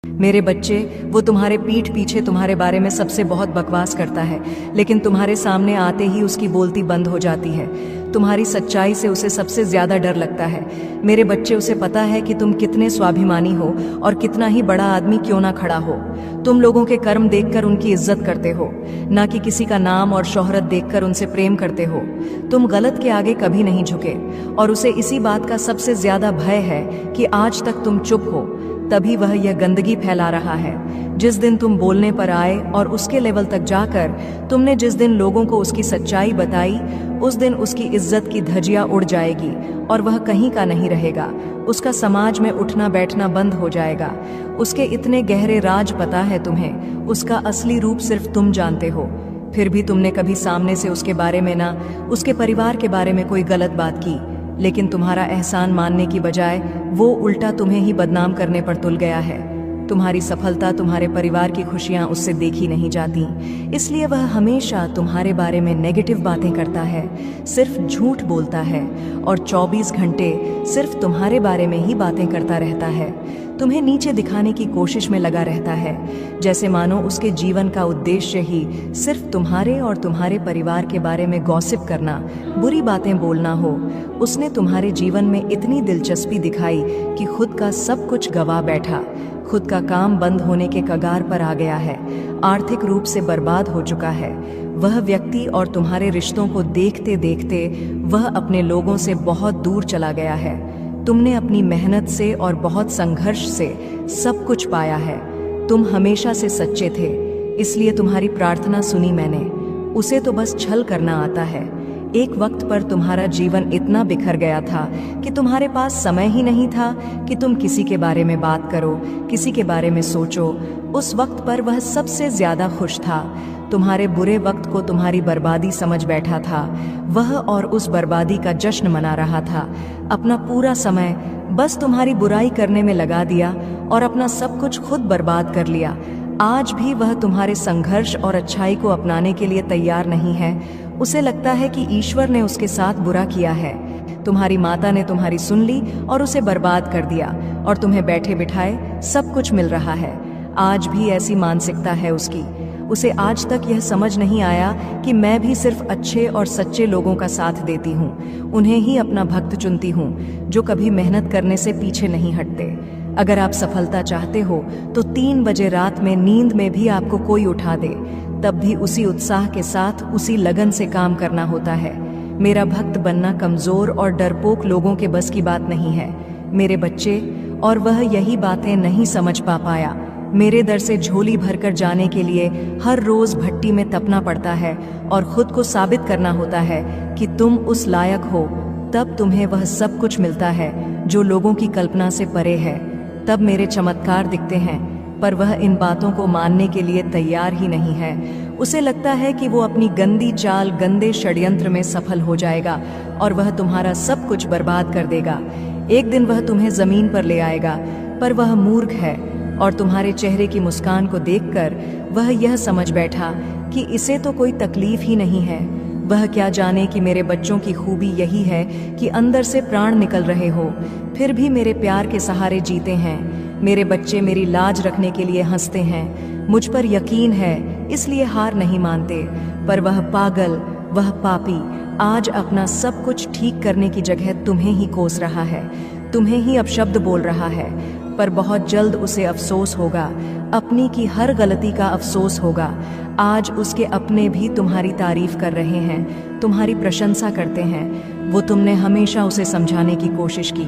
मेरे बच्चे, वो तुम्हारे पीठ पीछे तुम्हारे बारे में सबसे बहुत बकवास करता है, लेकिन तुम्हारे सामने आते ही उसकी बोलती बंद हो जाती है। तुम्हारी सच्चाई से उसे सबसे ज्यादा डर लगता है। मेरे बच्चे, उसे पता है कि तुम कितने स्वाभिमानी हो और कितना ही बड़ा आदमी क्यों ना खड़ा हो। तुम लोगों के कर्म देखकर उनकी इज्जत करते हो, ना कि किसी का नाम और शोहरत देखकर उनसे प्रेम करते हो। तुम गलत के आगे कभी नहीं झुके, और उसे इसी बात का सबसे ज्यादा भय है कि आज तक तुम चुप हो, तभी वह यह गंदगी फैला रहा है। जिस दिन तुम बोलने पर आए और उसके लेवल तक जाकर तुमने जिस दिन लोगों को उसकी सच्चाई बताई, उस दिन उसकी इज्जत की धज्जियां उड़ जाएगी और वह कहीं का नहीं रहेगा। उसका समाज में उठना बैठना बंद हो जाएगा। उसके इतने गहरे राज पता है तुम्हें, उसका असली रूप सिर्फ तुम जानते हो। फिर भी तुमने कभी सामने से उसके बारे में ना उसके परिवार के बारे में कोई गलत बात की, लेकिन तुम्हारा एहसान मानने की बजाय वो उल्टा तुम्हें ही बदनाम करने पर तुल गया है। तुम्हारी सफलता, तुम्हारे परिवार की खुशियां उससे देखी नहीं जाती, इसलिए वह हमेशा तुम्हारे बारे में नेगेटिव बातें करता है, सिर्फ झूठ बोलता है और 24 घंटे सिर्फ तुम्हारे बारे में ही बातें करता रहता है। तुम्हें नीचे दिखाने की कोशिश में लगा रहता है, जैसे मानो उसके जीवन का उद्देश्य ही सिर्फ तुम्हारे और तुम्हारे परिवार के बारे में गॉसिप करना, बुरी बातें बोलना हो। उसने तुम्हारे जीवन में इतनी दिलचस्पी दिखाई कि खुद का सब कुछ गवा बैठा, खुद का काम बंद होने के कगार पर आ गया है, आर्थिक रूप से बर्बाद हो चुका है। वह व्यक्ति और तुम्हारे रिश्तों को देखते देखते वह अपने लोगों से बहुत दूर चला गया है। तुमने अपनी मेहनत से और बहुत संघर्ष से सब कुछ पाया है। तुम हमेशा से सच्चे थे, इसलिए तुम्हारी प्रार्थना सुनी मैंने। उसे तो बस छल करना आता है। एक वक्त पर तुम्हारा जीवन इतना बिखर गया था कि तुम्हारे पास समय ही नहीं था कि तुम किसी के बारे में बात करो, किसी के बारे में सोचो। उस वक्त पर वह सबसे ज्यादा खुश था। तुम्हारे बुरे वक्त को तुम्हारी बर्बादी समझ बैठा था वह, और उस बर्बादी का जश्न मना रहा था। अपना पूरा समय बस तुम्हारी बुराई करने में लगा दिया और अपना सब कुछ खुद बर्बाद कर लिया। आज भी वह तुम्हारे संघर्ष और अच्छाई को अपनाने के लिए तैयार नहीं है। उसे लगता है कि ईश्वर ने उसके साथ बुरा किया है। तुम्हारी माता ने तुम्हारी सुन ली और उसे बर्बाद कर दिया, और तुम्हें बैठे बिठाए सब कुछ मिल रहा है। आज भी ऐसी मानसिकता है उसकी। उसे आज तक यह समझ नहीं आया कि मैं भी सिर्फ अच्छे और सच्चे लोगों का साथ देती हूँ, उन्हें ही अपना भक्त चुनती हूँ, जो कभी मेहनत करने से पीछे नहीं हटते। अगर आप सफलता चाहते हो तो 3 बजे रात में नींद में भी आपको कोई उठा दे, तब भी उसी उत्साह के साथ, उसी लगन से काम करना होता है। मेरा भक्त बनना कमजोर और डरपोक लोगों के बस की बात नहीं है मेरे बच्चे, और वह यही बातें नहीं समझ पाया। मेरे दर से झोली भरकर जाने के लिए हर रोज भट्टी में तपना पड़ता है और खुद को साबित करना होता है कि तुम उस लायक हो। तब तुम्हें वह सब कुछ मिलता है जो लोगों की कल्पना से परे है। तब मेरे चमत्कार दिखते हैं, पर वह इन बातों को मानने के लिए तैयार ही नहीं है। उसे लगता है कि वो अपनी गंदी चाल, गंदे षड्यंत्र में सफल हो जाएगा और वह तुम्हारा सब कुछ बर्बाद कर देगा। एक दिन वह तुम्हें जमीन पर ले आएगा, पर वह मूर्ख है और तुम्हारे चेहरे की मुस्कान को देखकर वह यह समझ बैठा कि इसे तो कोई तकलीफ ही नहीं है। वह क्या जाने कि मेरे बच्चों की खूबी यही है कि अंदर से प्राण निकल रहे हो, फिर भी मेरे प्यार के सहारे जीते हैं। मेरे बच्चे मेरी लाज रखने के लिए हंसते हैं, मुझ पर यकीन है इसलिए हार नहीं मानते। पर वह पागल, वह पापी आज अपना सब कुछ ठीक करने की जगह तुम्हें ही कोस रहा है, तुम्हें ही अपशब्द बोल रहा है। पर बहुत जल्द उसे अफसोस होगा, अपनी की हर गलती का अफसोस होगा। आज उसके अपने भी तुम्हारी तारीफ कर रहे हैं, तुम्हारी प्रशंसा करते हैं। वो तुमने हमेशा उसे समझाने की कोशिश की,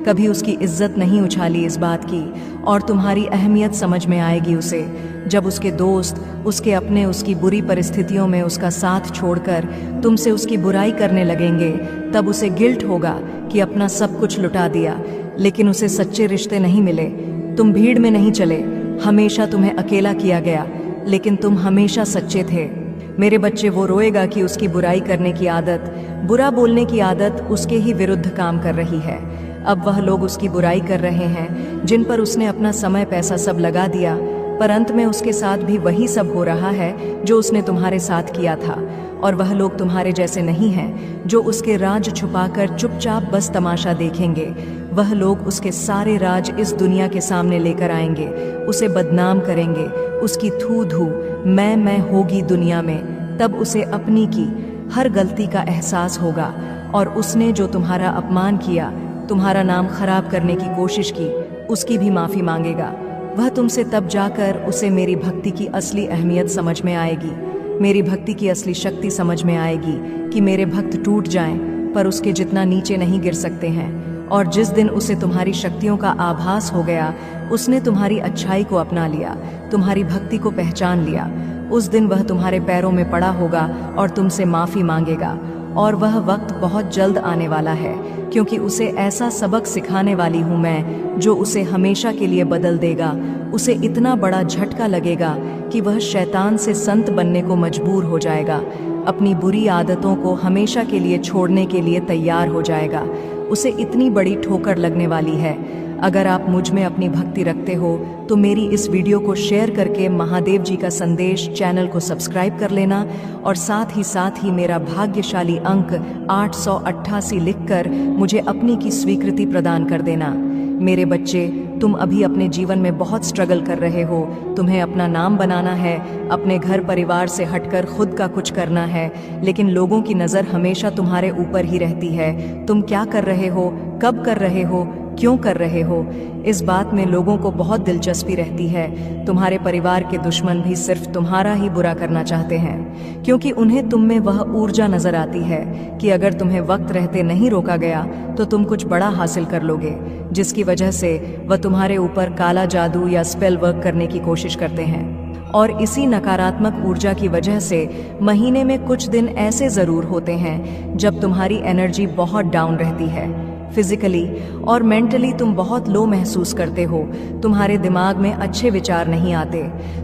कभी उसकी इज्जत नहीं उछाली इस बात की, और तुम्हारी अहमियत समझ में आएगी उसे जब उसके दोस्त, उसके अपने उसकी बुरी परिस्थितियों में उसका साथ छोड़कर तुमसे उसकी बुराई करने लगेंगे। तब उसे गिल्ट होगा कि अपना सब कुछ लुटा दिया, लेकिन उसे सच्चे रिश्ते नहीं मिले। तुम भीड़ में नहीं चले, हमेशा तुम्हें अकेला किया गया, लेकिन तुम हमेशा सच्चे थे मेरे बच्चे। वो रोएगा कि उसकी बुराई करने की आदत, बुरा बोलने की आदत उसके ही विरुद्ध काम कर रही है। अब वह लोग उसकी बुराई कर रहे हैं जिन पर उसने अपना समय पैसा सब लगा दिया, पर अंत में उसके साथ भी वही सब हो रहा है जो उसने तुम्हारे साथ किया था। और वह लोग तुम्हारे जैसे नहीं हैं जो उसके राज छुपाकर चुपचाप बस तमाशा देखेंगे। वह लोग उसके सारे राज इस दुनिया के सामने लेकर आएंगे, उसे बदनाम करेंगे, उसकी थू धू मैं होगी दुनिया में। तब उसे अपनी की हर गलती का एहसास होगा और उसने जो तुम्हारा अपमान किया, तुम्हारा नाम खराब करने की कोशिश की, उसकी भी माफ़ी मांगेगा। वह तुमसे तब जाकर उसे मेरी भक्ति की असली अहमियत समझ में आएगी, मेरी भक्ति की असली शक्ति समझ में आएगी कि मेरे भक्त टूट जाएं पर उसके जितना नीचे नहीं गिर सकते हैं। और जिस दिन उसे तुम्हारी शक्तियों का आभास हो गया, उसने तुम्हारी अच्छाई को अपना लिया, तुम्हारी भक्ति को पहचान लिया, उस दिन वह तुम्हारे पैरों में पड़ा होगा और तुमसे माफ़ी मांगेगा। और वह वक्त बहुत जल्द आने वाला है, क्योंकि उसे ऐसा सबक सिखाने वाली हूँ मैं जो उसे हमेशा के लिए बदल देगा। उसे इतना बड़ा झटका लगेगा कि वह शैतान से संत बनने को मजबूर हो जाएगा, अपनी बुरी आदतों को हमेशा के लिए छोड़ने के लिए तैयार हो जाएगा। उसे इतनी बड़ी ठोकर लगने वाली है। अगर आप मुझ में अपनी भक्ति रखते हो तो मेरी इस वीडियो को शेयर करके महादेव जी का संदेश चैनल को सब्सक्राइब कर लेना, और साथ ही मेरा भाग्यशाली अंक 888 लिखकर मुझे अपनी की स्वीकृति प्रदान कर देना। मेरे बच्चे, तुम अभी अपने जीवन में बहुत स्ट्रगल कर रहे हो। तुम्हें अपना नाम बनाना है, अपने घर परिवार से हटकर खुद का कुछ करना है, लेकिन लोगों की नज़र हमेशा तुम्हारे ऊपर ही रहती है। तुम क्या कर रहे हो, कब कर रहे हो, क्यों कर रहे हो, इस बात में लोगों को बहुत दिलचस्पी रहती है। तुम्हारे परिवार के दुश्मन भी सिर्फ तुम्हारा ही बुरा करना चाहते हैं, क्योंकि उन्हें तुम में वह ऊर्जा नजर आती है कि अगर तुम्हें वक्त रहते नहीं रोका गया तो तुम कुछ बड़ा हासिल कर लोगे, जिसकी वजह से वह तुम्हारे ऊपर काला जादू या स्पेल वर्क करने की कोशिश करते हैं। और इसी नकारात्मक ऊर्जा की वजह से महीने में कुछ दिन ऐसे ज़रूर होते हैं जब तुम्हारी एनर्जी बहुत डाउन रहती है। फिजिकली और मेंटली तुम बहुत लो महसूस करते हो, तुम्हारे दिमाग में अच्छे विचार नहीं आते,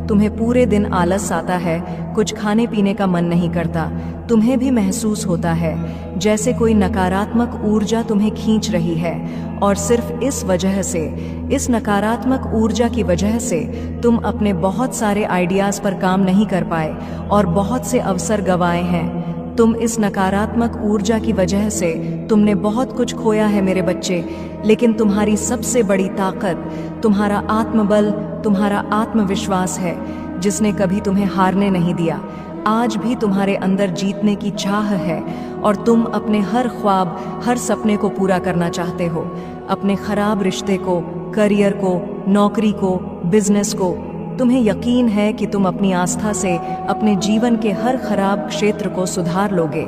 तुम्हें पूरे दिन आलस आता है, कुछ खाने पीने का मन नहीं करता। तुम्हें भी महसूस होता है जैसे कोई नकारात्मक ऊर्जा तुम्हें खींच रही है, और सिर्फ इस वजह से, इस नकारात्मक ऊर्जा की वजह से तुम अपने बहुत सारे आइडियाज़ पर काम नहीं कर पाए और बहुत से अवसर गंवाए हैं। तुम इस नकारात्मक ऊर्जा की वजह से तुमने बहुत कुछ खोया है मेरे बच्चे, लेकिन तुम्हारी सबसे बड़ी ताकत तुम्हारा आत्मबल, तुम्हारा आत्मविश्वास है, जिसने कभी तुम्हें हारने नहीं दिया। आज भी तुम्हारे अंदर जीतने की चाह है और तुम अपने हर ख्वाब, हर सपने को पूरा करना चाहते हो, अपने खराब रिश्ते को, करियर को, नौकरी को, बिजनेस को। तुम्हें यकीन है कि तुम अपनी आस्था से अपने जीवन के हर खराब क्षेत्र को सुधार लोगे।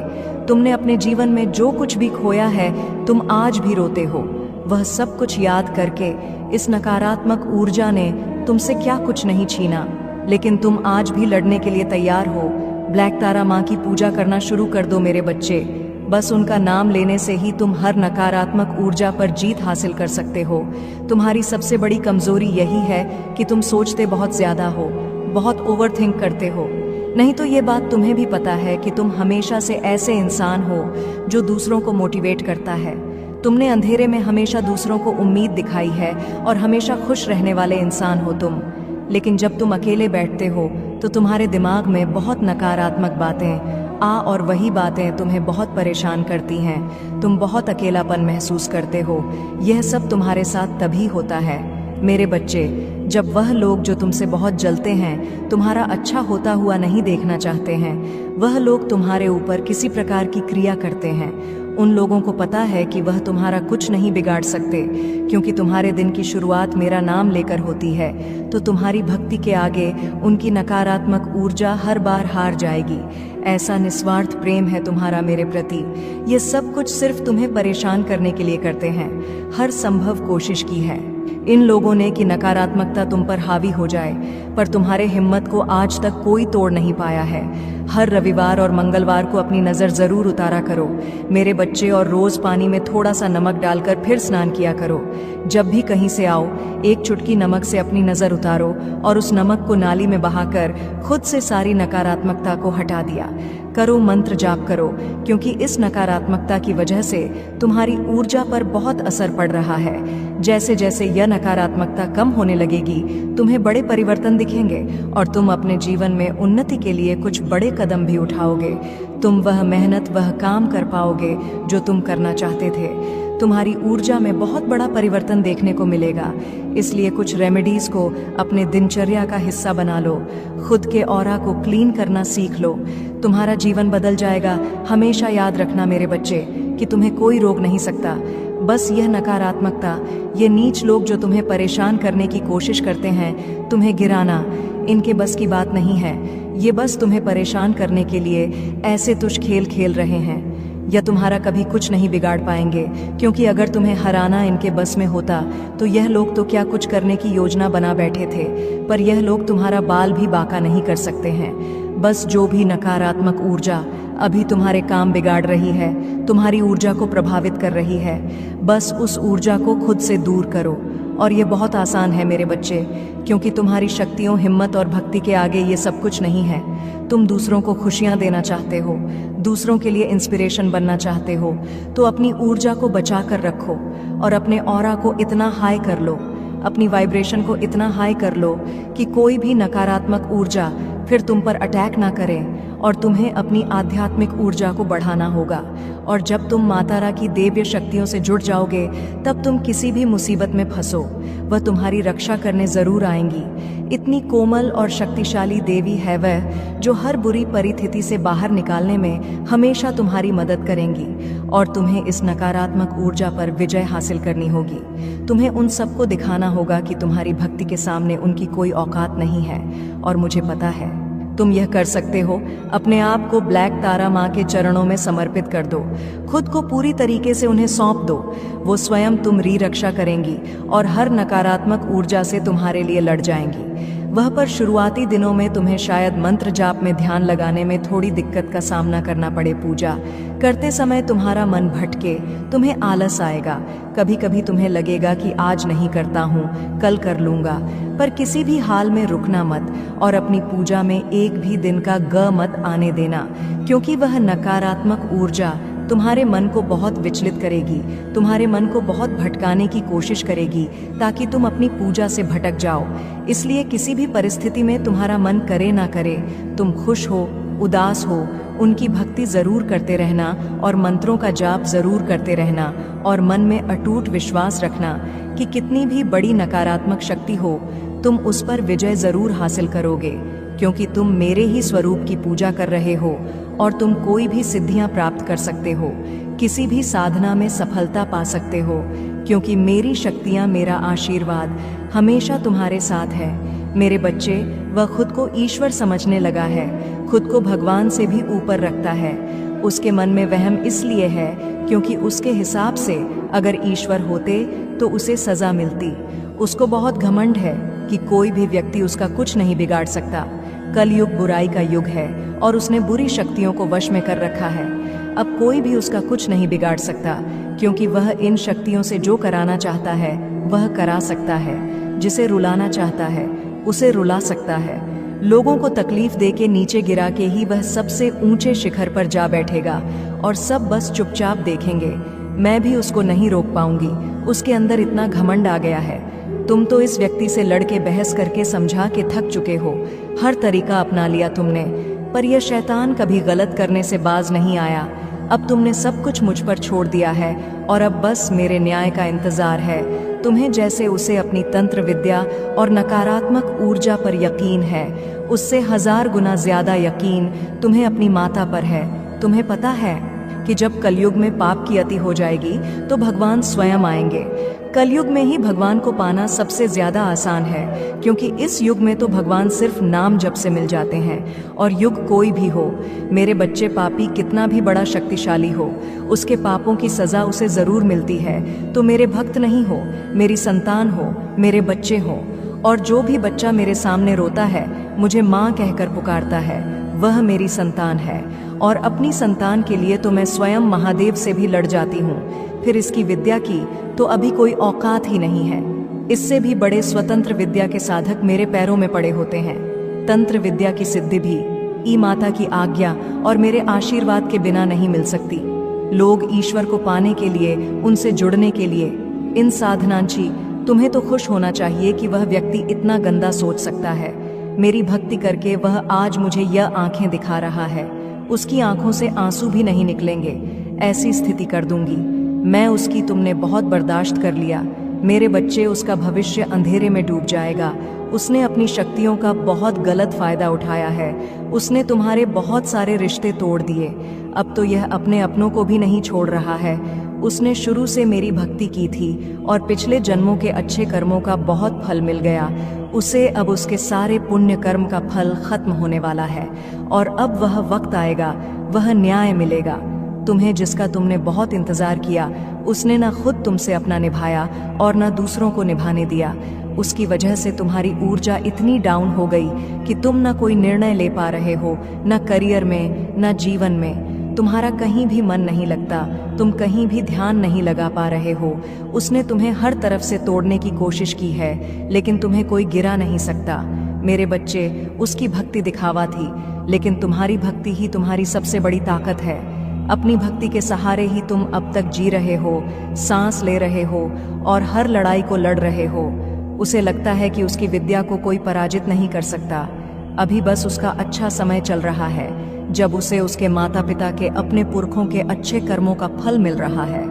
तुमने अपने जीवन में जो कुछ भी खोया है, तुम आज भी रोते हो। वह सब कुछ याद करके इस नकारात्मक ऊर्जा ने तुमसे क्या कुछ नहीं छीना, लेकिन तुम आज भी लड़ने के लिए तैयार हो। ब्लैक तारा माँ की पूजा करना शुरू कर दो मेरे बच्चे। बस उनका नाम लेने से ही तुम हर नकारात्मक ऊर्जा पर जीत हासिल कर सकते हो। तुम्हारी सबसे बड़ी कमजोरी यही है कि तुम सोचते बहुत ज्यादा हो, बहुत ओवरथिंक करते हो। नहीं तो ये बात तुम्हें भी पता है कि तुम हमेशा से ऐसे इंसान हो जो दूसरों को मोटिवेट करता है। तुमने अंधेरे में हमेशा दूसरों को उम्मीद दिखाई है और हमेशा खुश रहने वाले इंसान हो तुम। लेकिन जब तुम अकेले बैठते हो तो तुम्हारे दिमाग में बहुत नकारात्मक बातें और वही बातें तुम्हें बहुत परेशान करती हैं। तुम बहुत अकेलापन महसूस करते हो। यह सब तुम्हारे साथ तभी होता है मेरे बच्चे, जब वह लोग जो तुमसे बहुत जलते हैं, तुम्हारा अच्छा होता हुआ नहीं देखना चाहते हैं। वह लोग तुम्हारे ऊपर किसी प्रकार की क्रिया करते हैं। उन लोगों को पता है कि वह तुम्हारा कुछ नहीं बिगाड़ सकते, क्योंकि तुम्हारे दिन की शुरुआत मेरा नाम लेकर होती है। तो तुम्हारी भक्ति के आगे उनकी नकारात्मक ऊर्जा हर बार हार जाएगी। ऐसा निस्वार्थ प्रेम है तुम्हारा मेरे प्रति। ये सब कुछ सिर्फ तुम्हें परेशान करने के लिए करते हैं। हर संभव कोशिश की है इन लोगों ने कि नकारात्मकता तुम पर हावी हो जाए, पर तुम्हारे हिम्मत को आज तक कोई तोड़ नहीं पाया है। हर रविवार और मंगलवार को अपनी नज़र ज़रूर उतारा करो मेरे बच्चे, और रोज़ पानी में थोड़ा सा नमक डालकर फिर स्नान किया करो। जब भी कहीं से आओ, एक चुटकी नमक से अपनी नज़र उतारो और उस नमक को नाली में बहाकर खुद से सारी नकारात्मकता को हटा दिया करो। मंत्र जाप करो, क्योंकि इस नकारात्मकता की वजह से तुम्हारी ऊर्जा पर बहुत असर पड़ रहा है। जैसे जैसे यह नकारात्मकता कम होने लगेगी, तुम्हें बड़े परिवर्तन दिखेंगे और तुम अपने जीवन में उन्नति के लिए कुछ बड़े कदम भी उठाओगे। तुम वह मेहनत, वह काम कर पाओगे जो तुम करना चाहते थे। तुम्हारी ऊर्जा में बहुत बड़ा परिवर्तन देखने को मिलेगा। इसलिए कुछ रेमेडीज को अपने दिनचर्या का हिस्सा बना लो। खुद के ऑरा को क्लीन करना सीख लो, तुम्हारा जीवन बदल जाएगा। हमेशा याद रखना मेरे बच्चे कि तुम्हें कोई रोक नहीं सकता। बस यह नकारात्मकता, ये नीच लोग जो तुम्हें परेशान करने की कोशिश करते हैं, तुम्हें गिराना, इनके बस की बात नहीं है। ये बस तुम्हें परेशान करने के लिए ऐसे तुच्छ खेल खेल रहे हैं, या तुम्हारा कभी कुछ नहीं बिगाड़ पाएंगे। क्योंकि अगर तुम्हें हराना इनके बस में होता तो यह लोग तो क्या कुछ करने की योजना बना बैठे थे। पर यह लोग तुम्हारा बाल भी बांका नहीं कर सकते हैं। बस जो भी नकारात्मक ऊर्जा अभी तुम्हारे काम बिगाड़ रही है, तुम्हारी ऊर्जा को प्रभावित कर रही है, बस उस ऊर्जा को खुद से दूर करो। और ये बहुत आसान है मेरे बच्चे, क्योंकि तुम्हारी शक्तियों, हिम्मत और भक्ति के आगे ये सब कुछ नहीं है। तुम दूसरों को खुशियां देना चाहते हो, दूसरों के लिए इंस्पिरेशन बनना चाहते हो, तो अपनी ऊर्जा को बचा कर रखो और अपने ऑरा को इतना हाई कर लो, अपनी वाइब्रेशन को इतना हाई कर लो कि कोई भी नकारात्मक ऊर्जा फिर तुम पर अटैक ना करे। और तुम्हें अपनी आध्यात्मिक ऊर्जा को बढ़ाना होगा। और जब तुम मातारा की दिव्य शक्तियों से जुड़ जाओगे, तब तुम किसी भी मुसीबत में फंसो, वह तुम्हारी रक्षा करने जरूर आएंगी। इतनी कोमल और शक्तिशाली देवी है वह, जो हर बुरी परिस्थिति से बाहर निकालने में हमेशा तुम्हारी मदद करेंगी। और तुम्हें इस नकारात्मक ऊर्जा पर विजय हासिल करनी होगी। तुम्हें उन सबको दिखाना होगा कि तुम्हारी भक्ति के सामने उनकी कोई औकात नहीं है। और मुझे पता है तुम यह कर सकते हो। अपने आप को ब्लैक तारा माँ के चरणों में समर्पित कर दो, खुद को पूरी तरीके से उन्हें सौंप दो। वो स्वयं तुम्हारी रक्षा करेंगी और हर नकारात्मक ऊर्जा से तुम्हारे लिए लड़ जाएंगी। वह पर शुरुआती दिनों में तुम्हें शायद मंत्र जाप में ध्यान लगाने में थोड़ी दिक्कत का सामना करना पड़े। पूजा करते समय तुम्हारा मन भटके, तुम्हें आलस आएगा, कभी कभी तुम्हें लगेगा कि आज नहीं करता हूँ, कल कर लूँगा। पर किसी भी हाल में रुकना मत और अपनी पूजा में एक भी दिन का ग मत आने देना, क्योंकि वह नकारात्मक ऊर्जा तुम्हारे मन को बहुत विचलित करेगी, तुम्हारे मन को बहुत भटकाने की कोशिश करेगी, ताकि तुम अपनी पूजा से भटक जाओ। इसलिए किसी भी परिस्थिति में तुम्हारा मन करे ना करे, तुम खुश हो, उदास हो, उनकी भक्ति जरूर करते रहना और मंत्रों का जाप जरूर करते रहना। और मन में अटूट विश्वास रखना कि कितनी भी बड़ी नकारात्मक शक्ति हो, तुम उस पर विजय जरूर हासिल करोगे, क्योंकि तुम मेरे ही स्वरूप की पूजा कर रहे हो और तुम कोई भी सिद्धियां प्राप्त कर सकते हो, किसी भी साधना में सफलता पा सकते हो, क्योंकि मेरी शक्तियां, मेरा आशीर्वाद हमेशा तुम्हारे साथ है। मेरे बच्चे, वह खुद को ईश्वर समझने लगा है, खुद को भगवान से भी ऊपर रखता है। उसके मन में वहम इसलिए है क्योंकि उसके हिसाब से अगर ईश्वर होते तो उसे सजा मिलती। उसको बहुत घमंड है कि कोई भी व्यक्ति उसका कुछ नहीं बिगाड़ सकता। कलयुग बुराई का युग है और उसने बुरी शक्तियों को वश में कर रखा है। अब कोई भी उसका कुछ नहीं बिगाड़ सकता, क्योंकि वह इन शक्तियों से जो कराना चाहता है वह करा सकता है, जिसे रुलाना चाहता है उसे रुला सकता है। लोगों को तकलीफ देके नीचे गिरा के ही वह सबसे ऊंचे शिखर पर जा बैठेगा और सब बस चुपचाप देखेंगे। मैं भी उसको नहीं रोक पाऊंगी, उसके अंदर इतना घमंड आ गया है। तुम तो इस व्यक्ति से लड़के बहस करके समझा के थक चुके हो, हर तरीका अपना लिया तुमने, पर यह शैतान कभी गलत करने से बाज नहीं आया। अब तुमने सब कुछ मुझ पर छोड़ दिया है और अब बस मेरे न्याय का इंतजार है। तुम्हें जैसे उसे अपनी तंत्र विद्या और नकारात्मक ऊर्जा पर यकीन है, उससे 1000 गुना ज्यादा यकीन तुम्हें अपनी माता पर है। तुम्हें पता है कि जब कलयुग में पाप की अति हो जाएगी तो भगवान स्वयं आएंगे। कलयुग में ही भगवान को पाना सबसे ज्यादा आसान है, क्योंकि इस युग में तो भगवान सिर्फ नाम जप से मिल जाते हैं। और युग कोई भी हो, मेरे बच्चे, पापी कितना भी बड़ा शक्तिशाली हो, उसके पापों की सजा उसे जरूर मिलती है। तो मेरे भक्त नहीं हो, मेरी संतान हो, मेरे बच्चे हो। और जो भी बच्चा मेरे सामने रोता है, मुझे माँ कहकर पुकारता है, वह मेरी संतान है। और अपनी संतान के लिए तो मैं स्वयं महादेव से भी लड़ जाती हूँ। फिर इसकी विद्या की तो अभी कोई औकात ही नहीं है। इससे भी बड़े स्वतंत्र विद्या के साधक मेरे पैरों में पड़े होते हैं। तंत्र विद्या की सिद्धि भी ई माता की आज्ञा और मेरे आशीर्वाद के बिना नहीं मिल सकती। लोग ईश्वर को पाने के लिए, उनसे जुड़ने के लिए, इन साधनांची, तुम्हें तो खुश होना चाहिए कि वह व्यक्ति इतना गंदा सोच सकता है। मेरी भक्ति करके वह आज मुझे यह आंखें दिखा रहा है, उसकी आंखों से आंसू भी नहीं निकलेंगे। ऐसी स्थिति कर दूंगी मैं उसकी तुमने बहुत बर्दाश्त कर लिया। मेरे बच्चे, उसका भविष्य अंधेरे में डूब जाएगा। उसने अपनी शक्तियों का बहुत गलत फायदा उठाया है। उसने तुम्हारे बहुत सारे रिश्ते तोड़ दिए। अब तो यह अपने अपनों को भी नहीं छोड़ रहा है। उसने शुरू से मेरी भक्ति की थी और पिछले जन्मों के अच्छे कर्मों का बहुत फल मिल गया उसे। अब उसके सारे पुण्य कर्म का फल खत्म होने वाला है और अब वह वक्त आएगा, वह न्याय मिलेगा। तुम्हें, जिसका तुमने बहुत इंतजार किया, उसने न खुद तुमसे अपना निभाया और न दूसरों को निभाने दिया। उसकी वजह से तुम्हारी ऊर्जा इतनी डाउन हो गई कि तुम न कोई निर्णय ले पा रहे हो, न करियर में, न जीवन में। तुम्हारा कहीं भी मन नहीं लगता, तुम कहीं भी ध्यान नहीं लगा पा रहे हो। उसने तुम्हें हर तरफ से तोड़ने की कोशिश की है, लेकिन तुम्हें कोई गिरा नहीं सकता। मेरे बच्चे, उसकी भक्ति दिखावा थी, लेकिन तुम्हारी भक्ति ही तुम्हारी सबसे बड़ी ताकत है। अपनी भक्ति के सहारे ही तुम अब तक जी रहे हो, सांस ले रहे हो और हर लड़ाई को लड़ रहे हो। उसे लगता है कि उसकी विद्या को कोई पराजित नहीं कर सकता। अभी बस उसका अच्छा समय चल रहा है, जब उसे उसके माता पिता के, अपने पुरखों के अच्छे कर्मों का फल मिल रहा है।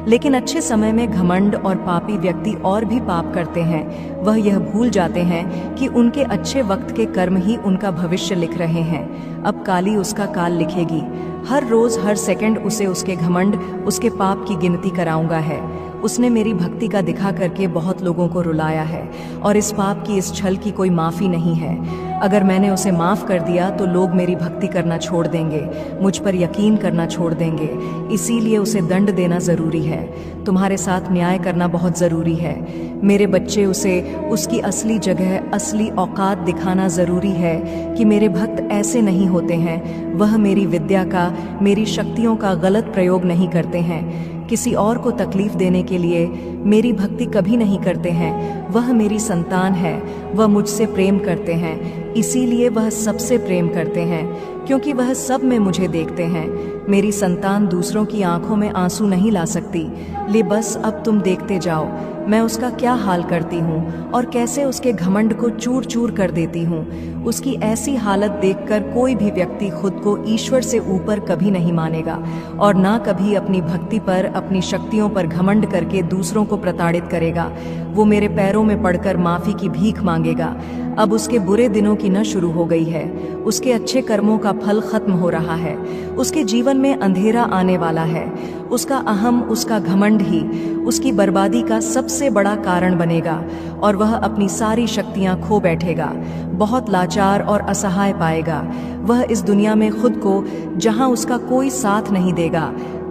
लेकिन अच्छे समय में घमंड और पापी व्यक्ति और भी पाप करते हैं। वह यह भूल जाते हैं कि उनके अच्छे वक्त के कर्म ही उनका भविष्य लिख रहे हैं। अब काली उसका काल लिखेगी। हर रोज, हर सेकंड उसे उसके घमंड, उसके पाप की गिनती कराऊंगा है। उसने मेरी भक्ति का दिखा करके बहुत लोगों को रुलाया है और इस पाप की, इस छल की कोई माफ़ी नहीं है। अगर मैंने उसे माफ़ कर दिया तो लोग मेरी भक्ति करना छोड़ देंगे, मुझ पर यकीन करना छोड़ देंगे। इसीलिए उसे दंड देना ज़रूरी है। तुम्हारे साथ न्याय करना बहुत ज़रूरी है। मेरे बच्चे, उसे उसकी असली जगह, असली औकात दिखाना ज़रूरी है कि मेरे भक्त ऐसे नहीं होते हैं। वह मेरी विद्या का, मेरी शक्तियों का गलत प्रयोग नहीं करते हैं। किसी और को तकलीफ देने के लिए मेरी भक्ति कभी नहीं करते हैं। वह मेरी संतान है, वह मुझसे प्रेम करते हैं। इसीलिए वह सबसे प्रेम करते हैं, क्योंकि वह सब में मुझे देखते हैं। मेरी संतान दूसरों की आंखों में आंसू नहीं ला सकती। ले बस अब तुम देखते जाओ मैं उसका क्या हाल करती हूँ और कैसे उसके घमंड को चूर चूर कर देती हूँ। उसकी ऐसी हालत देखकर कोई भी व्यक्ति खुद को ईश्वर से ऊपर कभी नहीं मानेगा और ना कभी अपनी भक्ति पर, अपनी शक्तियों पर घमंड करके दूसरों को प्रताड़ित करेगा। वो मेरे पैरों में पड़कर माफी की भीख मांगेगा। अब उसके बुरे दिनों की न शुरू हो गई है, उसके अच्छे कर्मों का फल खत्म हो रहा है। उसके जीवन में अंधेरा आने वाला है। उसका अहम, उसका घमंड ही उसकी बर्बादी का सबसे बड़ा कारण बनेगा और वह अपनी सारी शक्तियां खो बैठेगा। बहुत लाचार और असहाय पाएगा। वह इस दुनिया में खुद को, जहां उसका कोई साथ नहीं देगा,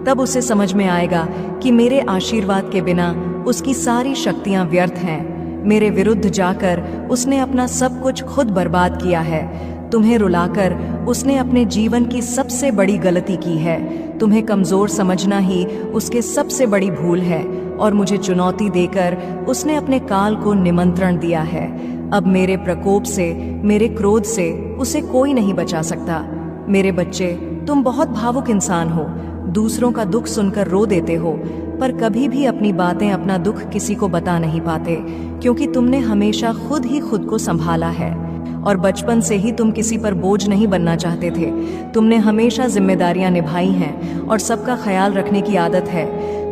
तब उसे समझ में आएगा कि मेरे आशीर्वाद के बिना उसकी सारी शक्तियां व्यर्थ हैं। मेरे विरुद्ध जाकर उसने अपना सब कुछ खुद बर्बाद किया है। तुम्हें रुलाकर उसने अपने जीवन की सबसे बड़ी गलती की है। तुम्हें कमजोर समझना ही उसके सबसे बड़ी भूल है और मुझे चुनौती देकर उसने अपने काल को निमंत्रण दिया है। अब मेरे प्रकोप से, मेरे क्रोध से उसे कोई नहीं बचा सकता। मेरे बच्चे, तुम बहुत भावुक इंसान हो। दूसरों का दुख सुनकर रो देते हो, पर कभी भी अपनी बातें, अपना दुख किसी को बता नहीं पाते, क्योंकि तुमने हमेशा खुद ही खुद को संभाला है और बचपन से ही तुम किसी पर बोझ नहीं बनना चाहते थे। तुमने हमेशा जिम्मेदारियां निभाई हैं और सबका ख्याल रखने की आदत है।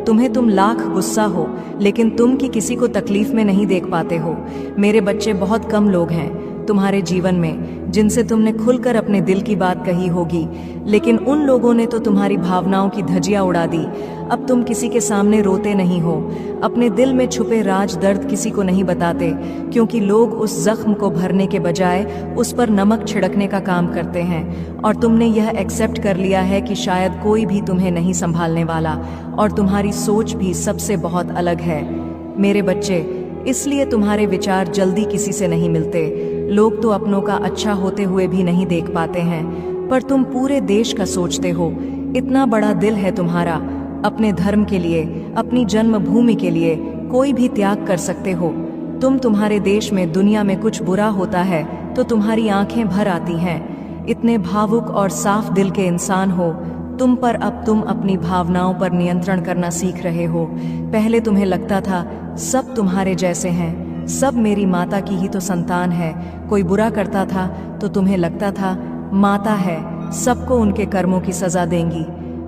तुम लाख गुस्सा हो, लेकिन तुम की किसी को तकलीफ में नहीं देख पाते हो। मेरे बच्चे, बहुत कम लोग हैं तुम्हारे जीवन में जिनसे तुमने खुलकर अपने दिल की बात कही होगी, लेकिन उन लोगों ने तो तुम्हारी भावनाओं की धज्जियां उड़ा दी। अब तुम किसी के सामने रोते नहीं हो, अपने दिल में छुपे राज दर्द किसी को नहीं बताते, क्योंकि लोग उस जख्म को भरने के बजाय उस पर नमक छिड़कने का काम करते हैं। और तुमने यह एक्सेप्ट कर लिया है कि शायद कोई भी तुम्हें नहीं संभालने वाला और तुम्हारी सोच भी सबसे बहुत अलग है। मेरे बच्चे, इसलिए तुम्हारे विचार जल्दी किसी से नहीं मिलते। लोग तो अपनों का अच्छा होते हुए भी नहीं देख पाते हैं, पर तुम पूरे देश का सोचते हो। इतना बड़ा दिल है तुम्हारा। अपने धर्म के लिए, अपनी जन्मभूमि के लिए कोई भी त्याग कर सकते हो। तुम्हारे देश में, दुनिया में कुछ बुरा होता है तो तुम्हारी आंखें भर आती हैं। इतने भावुक और साफ दिल के इंसान हो तुम, पर अब तुम अपनी भावनाओं पर नियंत्रण करना सीख रहे हो। पहले तुम्हें लगता था सब तुम्हारे जैसे हैं, सब मेरी माता की ही तो संतान है। कोई बुरा करता था तो तुम्हें लगता था माता है, सबको उनके कर्मों की सजा देंगी।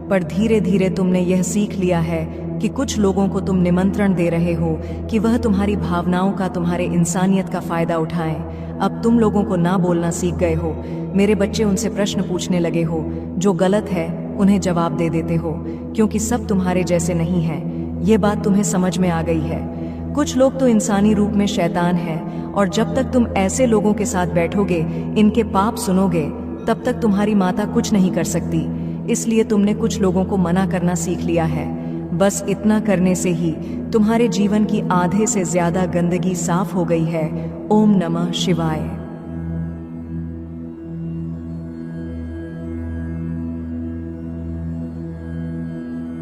पर धीरे धीरे तुमने यह सीख लिया है कि कुछ लोगों को तुम निमंत्रण दे रहे हो कि वह तुम्हारी भावनाओं का, तुम्हारे इंसानियत का फायदा उठाएं। अब तुम लोगों को ना बोलना सीख गए हो। मेरे बच्चे उनसे प्रश्न पूछने लगे हो, जो गलत है उन्हें जवाब दे देते हो, क्योंकि सब तुम्हारे जैसे नहीं हैं। ये बात तुम्हें समझ में आ गई है। कुछ लोग तो इंसानी रूप में शैतान हैं, और जब तक तुम ऐसे लोगों के साथ बैठोगे, इनके पाप सुनोगे, तब तक तुम्हारी माता कुछ नहीं कर सकती। इसलिए तुमने कुछ लोगों को मना करना सीख लिया है। बस इतना करने से ही तुम्हारे जीवन की आधे से ज्यादा गंदगी साफ हो गई है। ओम नमः शिवाय।